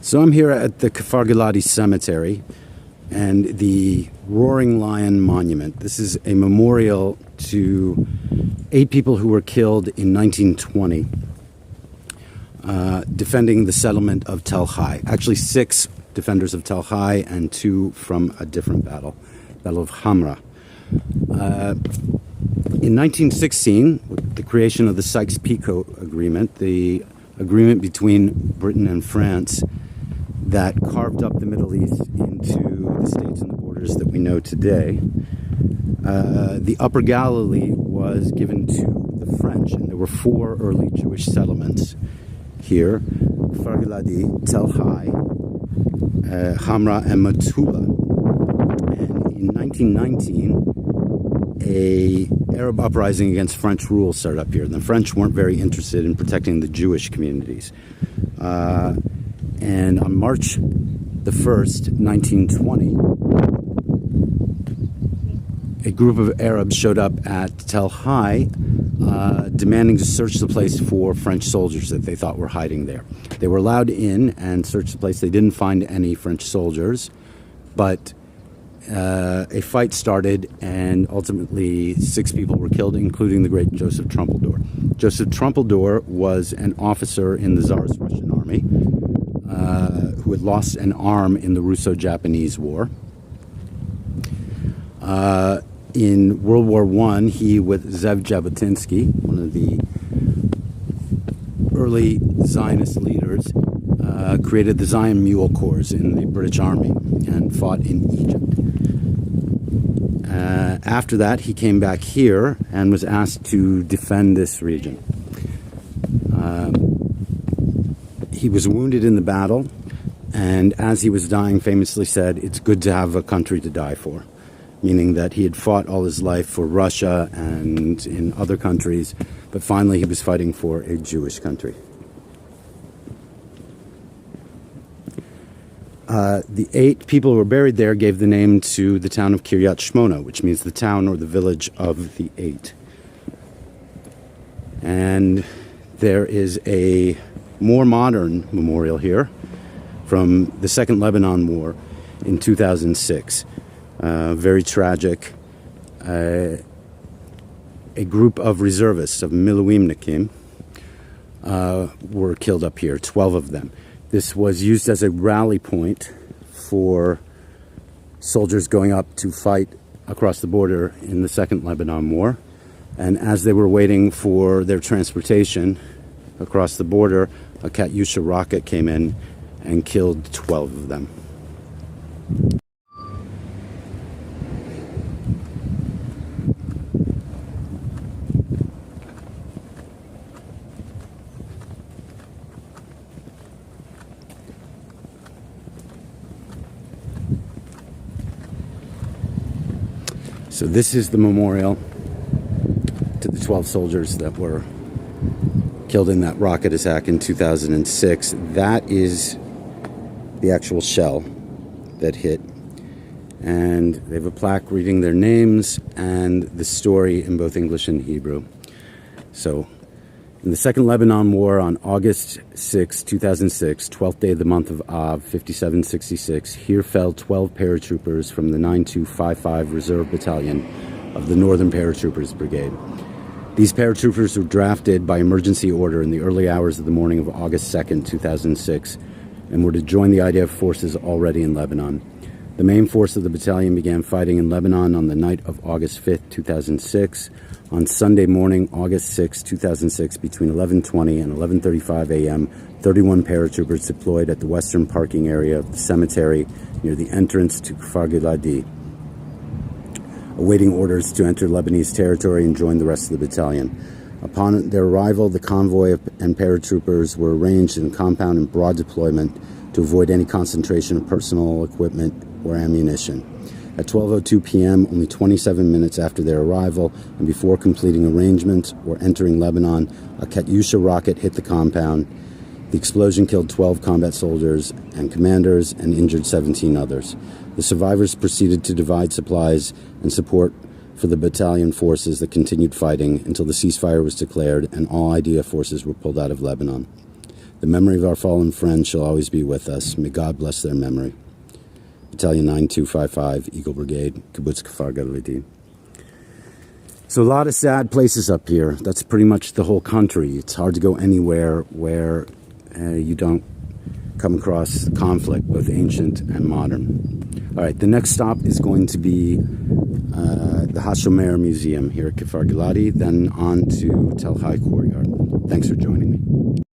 So I'm here at the Kfar Giladi cemetery and the Roaring Lion Monument. This is a memorial to 8 people who were killed in 1920 defending the settlement of Tel Hai. Actually 6 defenders of Tel Hai and 2 from a different battle, Battle of Hamra. In 1916, with the creation of the Sykes-Picot Agreement, the agreement between Britain and France that carved up the Middle East into the states and the borders that we know today, the Upper Galilee was given to the French, and there were 4 early Jewish settlements here: Kfar Giladi, Tel Hai, Hamra, and Metula. And in 1919, an Arab uprising against French rule started up here, and the French weren't very interested in protecting the Jewish communities. And on March the 1st, 1920, a group of Arabs showed up at Tel Hai demanding to search the place for French soldiers that they thought were hiding there. They were allowed in and search the place. They didn't find any French soldiers, but a fight started, and ultimately 6 people were killed, including the great Joseph Trumpeldor. Joseph Trumpeldor was an officer in the Tsarist Russian army who had lost an arm in the Russo-Japanese War. In World War I, he, with Zev Jabotinsky, one of the early Zionist leaders, created the Zion Mule Corps in the British Army and fought in Egypt. After that, he came back here and was asked to defend this region. He was wounded in the battle, and as he was dying, famously said, "It's good to have a country to die for," meaning that he had fought all his life for Russia and in other countries, but finally he was fighting for a Jewish country. The 8 people who were buried there gave the name to the town of Kiryat Shmona, which means the town or the village of the 8. And there is a more modern memorial here from the Second Lebanon War in 2006. Very tragic. A group of reservists, of Miluimnikim, were killed up here, 12 of them. This was used as a rally point for soldiers going up to fight across the border in the Second Lebanon War. And as they were waiting for their transportation across the border, a Katyusha rocket came in and killed 12 of them. So this is the memorial to the 12 soldiers that were killed in that rocket attack in 2006. That is the actual shell that hit. And they have a plaque reading their names and the story in both English and Hebrew. So in the Second Lebanon War on August 6, 2006, 12th day of the month of Av, 5766, here fell 12 paratroopers from the 9255 Reserve Battalion of the Northern Paratroopers Brigade. These paratroopers were drafted by emergency order in the early hours of the morning of August 2nd, 2006, and were to join the IDF forces already in Lebanon. The main force of the battalion began fighting in Lebanon on the night of August 5th, 2006. On Sunday morning, August 6, 2006, between 11:20 and 11:35 a.m., 31 paratroopers deployed at the western parking area of the cemetery near the entrance to Kfar Giladi, awaiting orders to enter Lebanese territory and join the rest of the battalion. Upon their arrival, the convoy and paratroopers were arranged in a compound in broad deployment to avoid any concentration of personal equipment or ammunition. At 12:02 p.m., only 27 minutes after their arrival, and before completing arrangements or entering Lebanon, a Katyusha rocket hit the compound. The explosion killed 12 combat soldiers and commanders and injured 17 others. The survivors proceeded to divide supplies and support for the battalion forces that continued fighting until the ceasefire was declared and all IDF forces were pulled out of Lebanon. The memory of our fallen friends shall always be with us. May God bless their memory. Battalion 9255, Eagle Brigade, Kibbutz Kfar Giladi. So a lot of sad places up here. That's pretty much the whole country. It's hard to go anywhere where you don't come across conflict, both ancient and modern. All right, the next stop is going to be the Hashomer Museum here at Kfar Giladi, then on to Tel Hai Courtyard. Thanks for joining me.